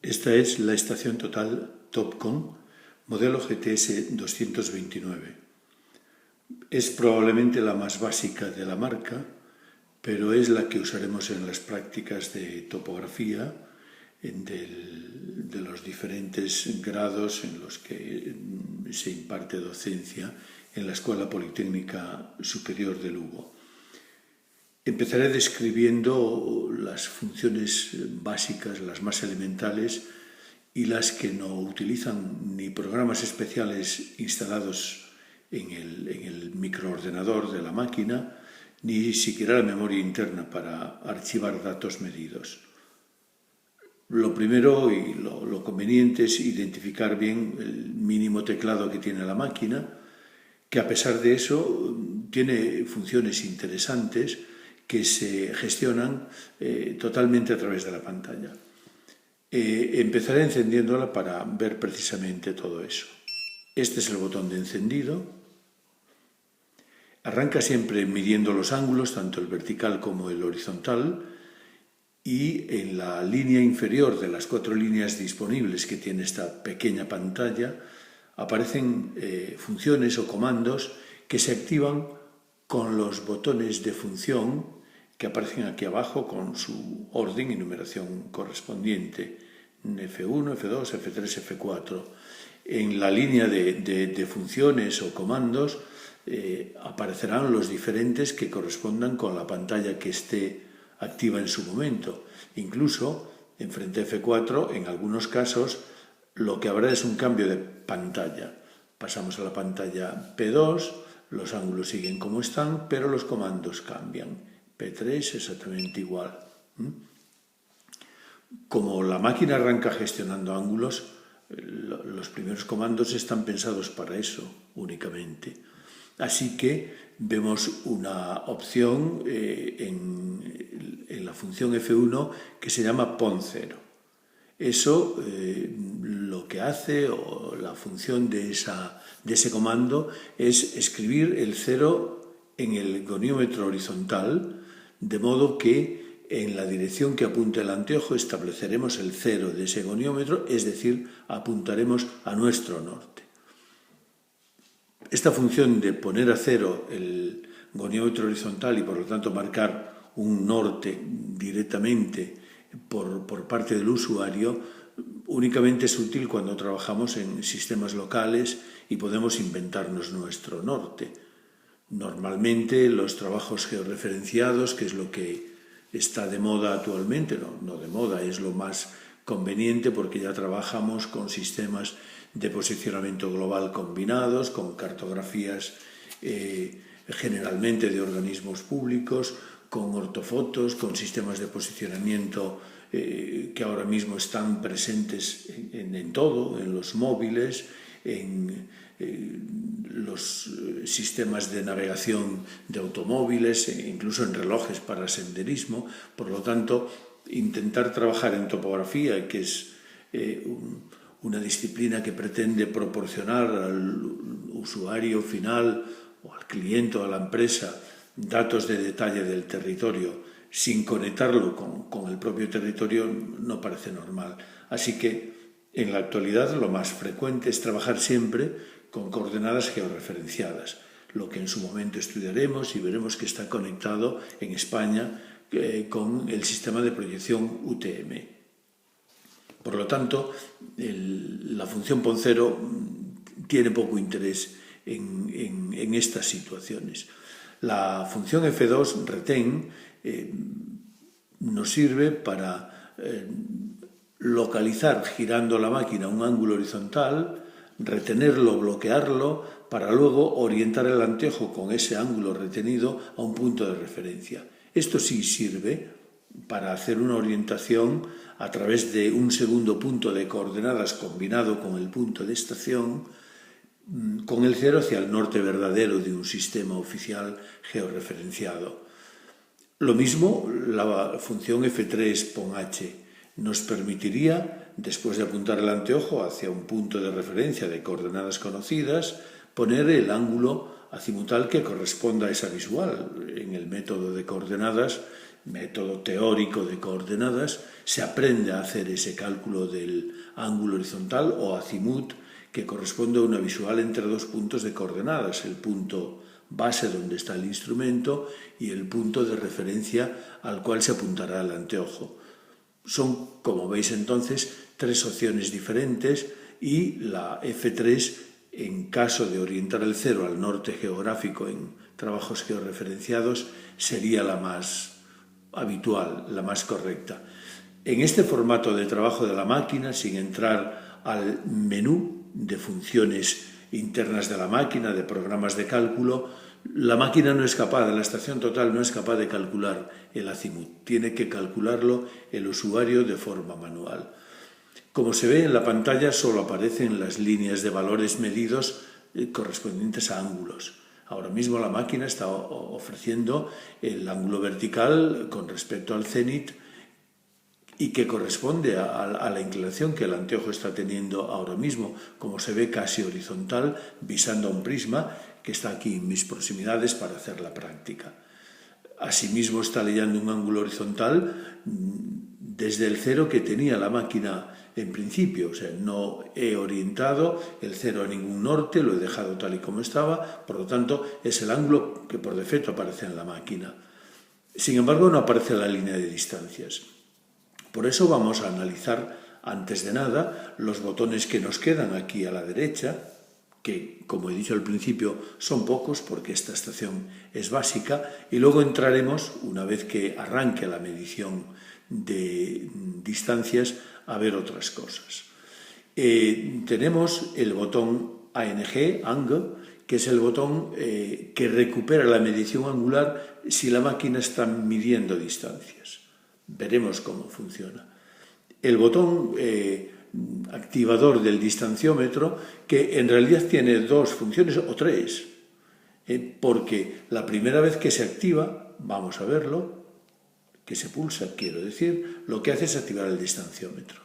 Esta es la estación total Topcon, modelo GTS 229. Es probablemente la más básica de la marca, pero es la que usaremos en las prácticas de topografía de los diferentes grados en los que se imparte docencia en la Escuela Politécnica Superior de Lugo. Empezaré describiendo las funciones básicas, las más elementales y las que no utilizan ni programas especiales instalados en el microordenador de la máquina, ni siquiera la memoria interna para archivar datos medidos. Lo primero y lo conveniente es identificar bien el mínimo teclado que tiene la máquina, que a pesar de eso tiene funciones interesantes que se gestionan totalmente a través de la pantalla. Empezaré encendiéndola para ver precisamente todo eso. Este es el botón de encendido. Arranca siempre midiendo los ángulos, tanto el vertical como el horizontal, y en la línea inferior de las 4 líneas disponibles que tiene esta pequeña pantalla aparecen funciones o comandos que se activan con los botones de función que aparecen aquí abajo con su orden y numeración correspondiente, F1, F2, F3, F4. En la línea de funciones o comandos aparecerán los diferentes que correspondan con la pantalla que esté activa en su momento. Incluso, en frente a F4, en algunos casos, lo que habrá es un cambio de pantalla. Pasamos a la pantalla P2, los ángulos siguen como están, pero los comandos cambian. P3 exactamente igual. Como la máquina arranca gestionando ángulos, los primeros comandos están pensados para eso únicamente. Así que vemos una opción en la función F1 que se llama pon 0. Eso lo que hace, o la función de ese comando, es escribir el 0 en el goniómetro horizontal, de modo que en la dirección que apunte el anteojo estableceremos el 0 de ese goniómetro, es decir, apuntaremos a nuestro norte. Esta función de poner a 0 el goniómetro horizontal y por lo tanto marcar un norte directamente por parte del usuario únicamente es útil cuando trabajamos en sistemas locales y podemos inventarnos nuestro norte. Normalmente los trabajos georreferenciados, que es lo que está de moda actualmente, no de moda, es lo más conveniente porque ya trabajamos con sistemas de posicionamiento global combinados, con cartografías generalmente de organismos públicos, con ortofotos, con sistemas de posicionamiento que ahora mismo están presentes en todo, en los móviles, en los sistemas de navegación de automóviles, incluso en relojes para senderismo. Por lo tanto, intentar trabajar en topografía, que es una disciplina que pretende proporcionar al usuario final o al cliente o a la empresa datos de detalle del territorio sin conectarlo con el propio territorio, no parece normal. Así que en la actualidad lo más frecuente es trabajar siempre con coordenadas georreferenciadas, lo que en su momento estudiaremos y veremos que está conectado en España con el sistema de proyección UTM. Por lo tanto, la función pon 0 tiene poco interés en estas situaciones. La función F2 retén nos sirve para localizar girando la máquina un ángulo horizontal, retenerlo, bloquearlo, para luego orientar el anteojo con ese ángulo retenido a un punto de referencia. Esto sí sirve para hacer una orientación a través de un segundo punto de coordenadas combinado con el punto de estación, con el 0 hacia el norte verdadero de un sistema oficial georreferenciado. Lo mismo la función F3 pon H nos permitiría, después de apuntar el anteojo hacia un punto de referencia de coordenadas conocidas, poner el ángulo azimutal que corresponda a esa visual. En el método de coordenadas método teórico de coordenadas, se aprende a hacer ese cálculo del ángulo horizontal o azimut, que corresponde a una visual entre dos puntos de coordenadas, el punto base donde está el instrumento y el punto de referencia al cual se apuntará el anteojo. Son, como veis entonces, tres opciones diferentes y la F3, en caso de orientar el cero al norte geográfico en trabajos georreferenciados, sería la más habitual, la más correcta. En este formato de trabajo de la máquina, sin entrar al menú de funciones internas de la máquina, de programas de cálculo, la máquina no es capaz, la estación total no es capaz de calcular el azimut, tiene que calcularlo el usuario de forma manual. Como se ve en la pantalla, solo aparecen las líneas de valores medidos correspondientes a ángulos. Ahora mismo la máquina está ofreciendo el ángulo vertical con respecto al cénit y que corresponde a la inclinación que el anteojo está teniendo ahora mismo, como se ve casi horizontal, visando a un prisma que está aquí en mis proximidades para hacer la práctica. Asimismo está leyendo un ángulo horizontal desde el cero que tenía la máquina en principio, o sea, no he orientado el cero a ningún norte, lo he dejado tal y como estaba, por lo tanto es el ángulo que por defecto aparece en la máquina. Sin embargo, no aparece la línea de distancias. Por eso vamos a analizar, antes de nada, los botones que nos quedan aquí a la derecha, que, como he dicho al principio, son pocos porque esta estación es básica, y luego entraremos, una vez que arranque la medición de distancias, a ver otras cosas. Tenemos el botón ANG, que es el botón que recupera la medición angular si la máquina está midiendo distancias. Veremos cómo funciona. El botón activador del distanciómetro, que en realidad tiene dos funciones o tres, porque la primera vez que se activa, vamos a verlo, que se pulsa, quiero decir, lo que hace es activar el distanciómetro.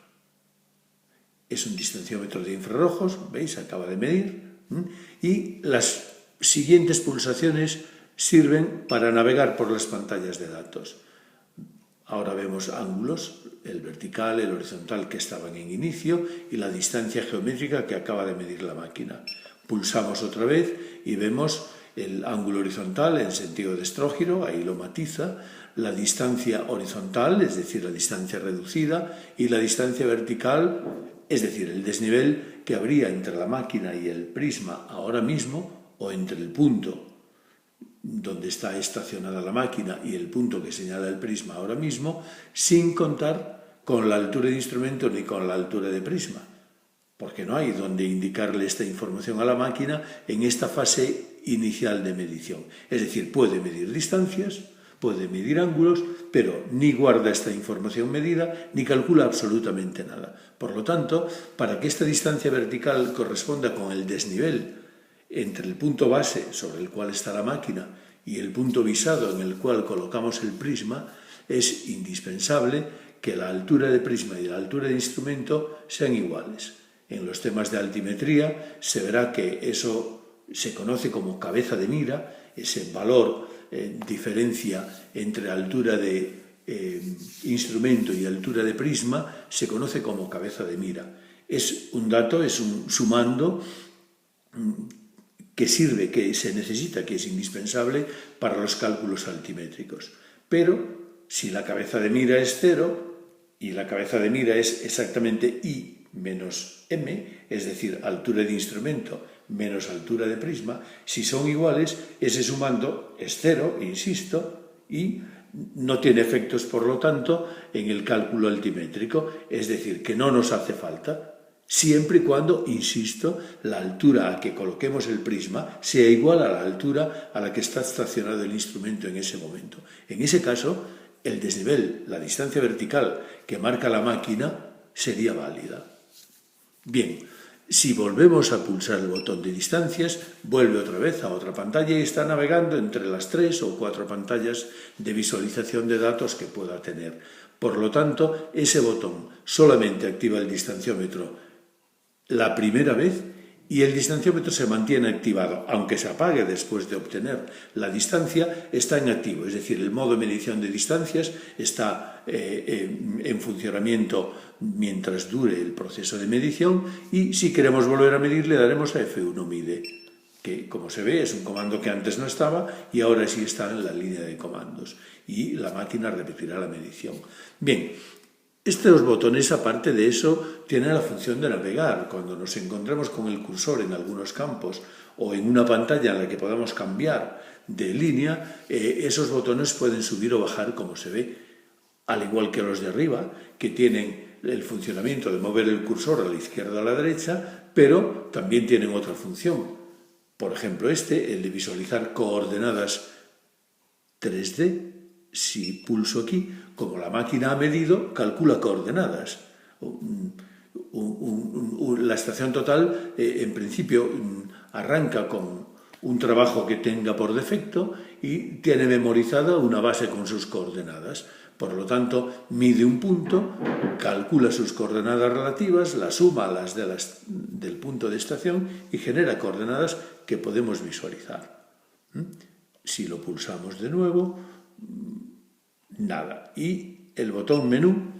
Es un distanciómetro de infrarrojos, ¿veis? Acaba de medir, y las siguientes pulsaciones sirven para navegar por las pantallas de datos. Ahora vemos ángulos, el vertical, el horizontal que estaban en inicio y la distancia geométrica que acaba de medir la máquina. Pulsamos otra vez y vemos el ángulo horizontal en sentido de estrógiro, ahí lo matiza, la distancia horizontal, es decir, la distancia reducida, y la distancia vertical, es decir, el desnivel que habría entre la máquina y el prisma ahora mismo, o entre el punto donde está estacionada la máquina y el punto que señala el prisma ahora mismo, sin contar con la altura de instrumento ni con la altura de prisma, porque no hay donde indicarle esta información a la máquina en esta fase inicial de medición. Es decir, puede medir distancias, puede medir ángulos, pero ni guarda esta información medida ni calcula absolutamente nada. Por lo tanto, para que esta distancia vertical corresponda con el desnivel entre el punto base sobre el cual está la máquina y el punto visado en el cual colocamos el prisma, es indispensable que la altura de prisma y la altura de instrumento sean iguales. En los temas de altimetría se verá que eso se conoce como cabeza de mira, ese valor diferencia entre altura de instrumento y altura de prisma se conoce como cabeza de mira. Es un dato, es un sumando que sirve, que se necesita, que es indispensable para los cálculos altimétricos. Pero si la cabeza de mira es 0 y la cabeza de mira es exactamente I menos M, es decir, altura de instrumento menos altura de prisma, si son iguales, ese sumando es 0, insisto, y no tiene efectos, por lo tanto, en el cálculo altimétrico, es decir, que no nos hace falta, siempre y cuando, insisto, la altura a que coloquemos el prisma sea igual a la altura a la que está estacionado el instrumento en ese momento. En ese caso, el desnivel, la distancia vertical que marca la máquina, sería válida. Bien, si volvemos a pulsar el botón de distancias, vuelve otra vez a otra pantalla y está navegando entre las 3 o 4 pantallas de visualización de datos que pueda tener. Por lo tanto, ese botón solamente activa el distanciómetro la primera vez y el distanciómetro se mantiene activado, aunque se apague después de obtener la distancia, está en activo, es decir, el modo de medición de distancias está en funcionamiento mientras dure el proceso de medición, y si queremos volver a medir le daremos a F1 mide, que como se ve es un comando que antes no estaba y ahora sí está en la línea de comandos, y la máquina repetirá la medición. Bien, estos botones, aparte de eso, tienen la función de navegar. Cuando nos encontremos con el cursor en algunos campos o en una pantalla en la que podamos cambiar de línea, esos botones pueden subir o bajar como se ve, al igual que los de arriba, que tienen el funcionamiento de mover el cursor a la izquierda o a la derecha, pero también tienen otra función. Por ejemplo, el de visualizar coordenadas 3D. Si pulso aquí, como la máquina ha medido, calcula coordenadas. La estación total, en principio, arranca con un trabajo que tenga por defecto y tiene memorizada una base con sus coordenadas. Por lo tanto, mide un punto, calcula sus coordenadas relativas, las suma a las del punto de estación y genera coordenadas que podemos visualizar. Si lo pulsamos de nuevo, nada. Y el botón menú,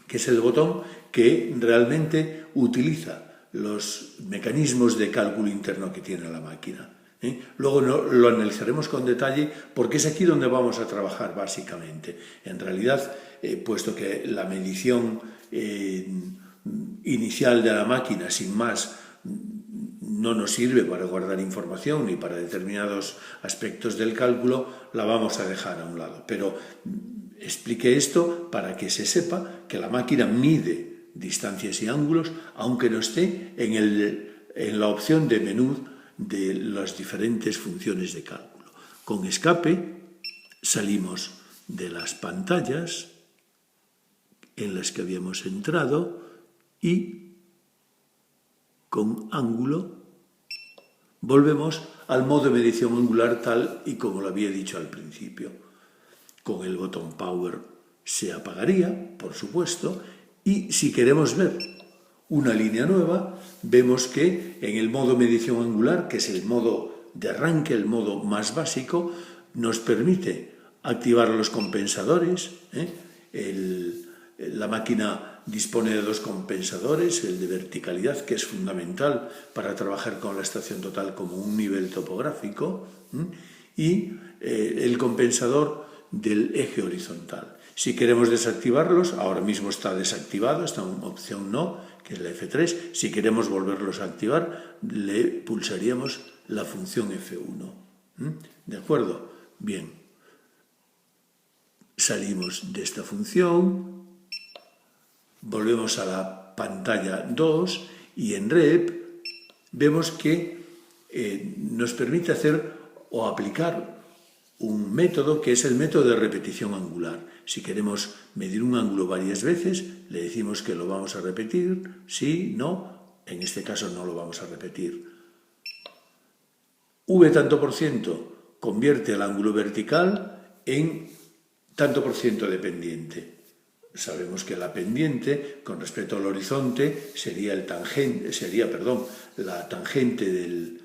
que es el botón que realmente utiliza los mecanismos de cálculo interno que tiene la máquina. Luego lo analizaremos con detalle porque es aquí donde vamos a trabajar básicamente. En realidad, puesto que la medición inicial de la máquina, sin más, no nos sirve para guardar información ni para determinados aspectos del cálculo, la vamos a dejar a un lado. Pero expliqué esto para que se sepa que la máquina mide distancias y ángulos, aunque no esté en la opción de menú de las diferentes funciones de cálculo. Con escape salimos de las pantallas en las que habíamos entrado y con ángulo volvemos al modo de medición angular tal y como lo había dicho al principio. Con el botón Power se apagaría, por supuesto, y si queremos ver una línea nueva, vemos que en el modo medición angular, que es el modo de arranque, el modo más básico, nos permite activar los compensadores. La máquina dispone de dos compensadores, el de verticalidad, que es fundamental para trabajar con la estación total como un nivel topográfico, y el compensador del eje horizontal. Si queremos desactivarlos, ahora mismo está desactivado, está en opción no, que es la F3. Si queremos volverlos a activar, le pulsaríamos la función F1. ¿De acuerdo? Bien. Salimos de esta función, volvemos a la pantalla 2 y en Rep vemos que nos permite hacer o aplicar un método que es el método de repetición angular. Si queremos medir un ángulo varias veces, le decimos que lo vamos a repetir, sí, no, en este caso no lo vamos a repetir. V tanto por ciento convierte el ángulo vertical en tanto por ciento de pendiente. Sabemos que la pendiente con respecto al horizonte sería la tangente del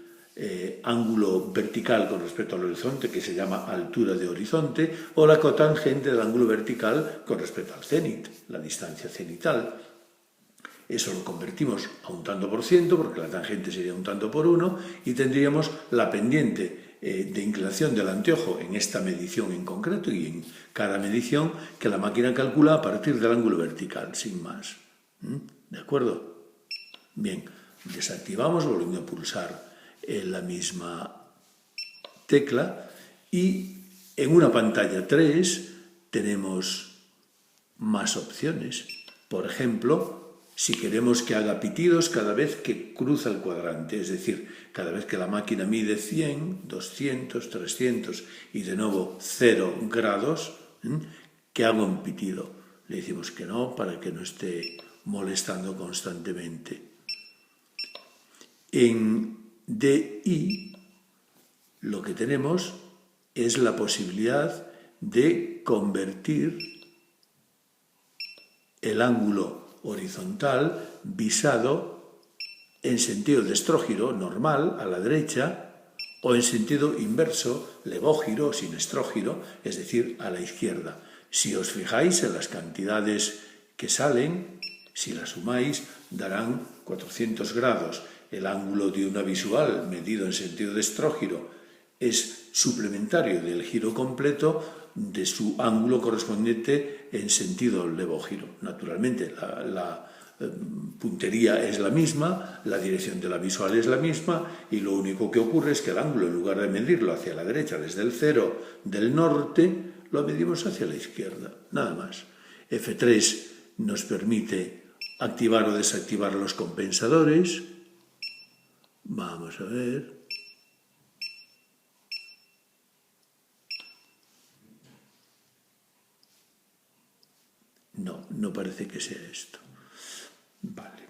ángulo vertical con respecto al horizonte, que se llama altura de horizonte, o la cotangente del ángulo vertical con respecto al cénit, la distancia cenital. Eso lo convertimos a un tanto por ciento, porque la tangente sería un tanto por uno, y tendríamos la pendiente de inclinación del anteojo en esta medición en concreto y en cada medición que la máquina calcula a partir del ángulo vertical, sin más. ¿De acuerdo? Bien, desactivamos volviendo a pulsar la misma tecla y en una pantalla 3 tenemos más opciones. Por ejemplo, si queremos que haga pitidos cada vez que cruza el cuadrante, es decir, cada vez que la máquina mide 100, 200, 300 y de nuevo 0 grados, que haga un pitido. Le decimos que no para que no esté molestando constantemente. En DI lo que tenemos es la posibilidad de convertir el ángulo horizontal visado en sentido de estrógiro normal, a la derecha, o en sentido inverso, levógiro, sin estrógiro, es decir, a la izquierda. Si os fijáis en las cantidades que salen, si las sumáis, darán 400 grados. El ángulo de una visual medido en sentido de estrógiro es suplementario del giro completo de su ángulo correspondiente en sentido levógiro. Naturalmente, la puntería es la misma, la dirección de la visual es la misma y lo único que ocurre es que el ángulo, en lugar de medirlo hacia la derecha desde el cero del norte, lo medimos hacia la izquierda, nada más. F3 nos permite activar o desactivar los compensadores. Vamos a ver. No, no parece que sea esto. Vale.